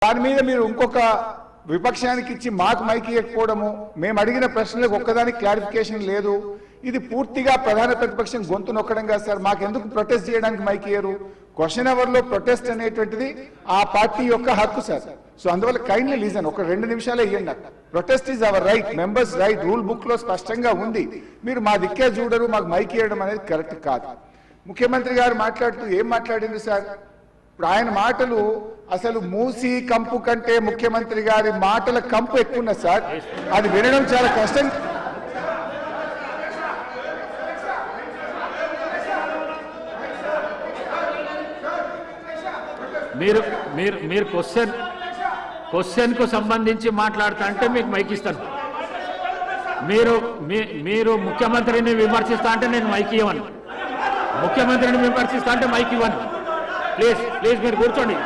దాని మీద మీరు ఇంకొక విపక్షానికి ఇచ్చి మాకు మైక్ ఇవ్వకపోవడము, మేము అడిగిన ప్రశ్నలకు ఒక్కదానికి క్లారిఫికేషన్ లేదు. ఇది పూర్తిగా ప్రధాన ప్రతిపక్షం గొంతు నొక్కడం కాదు సార్. మాకెందుకు ప్రొటెస్ట్ చేయడానికి మైక్ ఇయ్యరు? క్వశ్చన్ అవర్ లో ప్రొటెస్ట్ అనేటువంటిది ఆ పార్టీ యొక్క హక్కు సార్. సో అందువల్ల కైండ్లీ లీజన్ ఒక 2 నిమిషాలే ఇవ్వండి. Protest is our right, members right, rule book లో స్పష్టంగా ఉంది. మీరు మా దిక్కే చూడరు, మాకు మైక్ ఇవ్వడం అనేది కరెక్ట్ కాదు. ముఖ్యమంత్రి గారు మాట్లాడుతూ ఏం మాట్లాడింది సార్? ఇప్పుడు ఆయన మాటలు అసలు మూసి కంపు కంటే ముఖ్యమంత్రి గారి మాటల కంపు ఎక్కువ ఉన్నది సార్. అది వినడం చాలా కష్టం. మీరు క్వశ్చన్ కు సంబంధించి మాట్లాడుతా అంటే మీకు మైక్ ఇస్తాను. మీరు ముఖ్యమంత్రిని విమర్శిస్తా అంటే నేను మైక్ ఇవ్వను. ముఖ్యమంత్రిని విమర్శిస్తా అంటే మైక్ ఇవ్వను. ప్లీజ్ మీరు కూర్చోండి.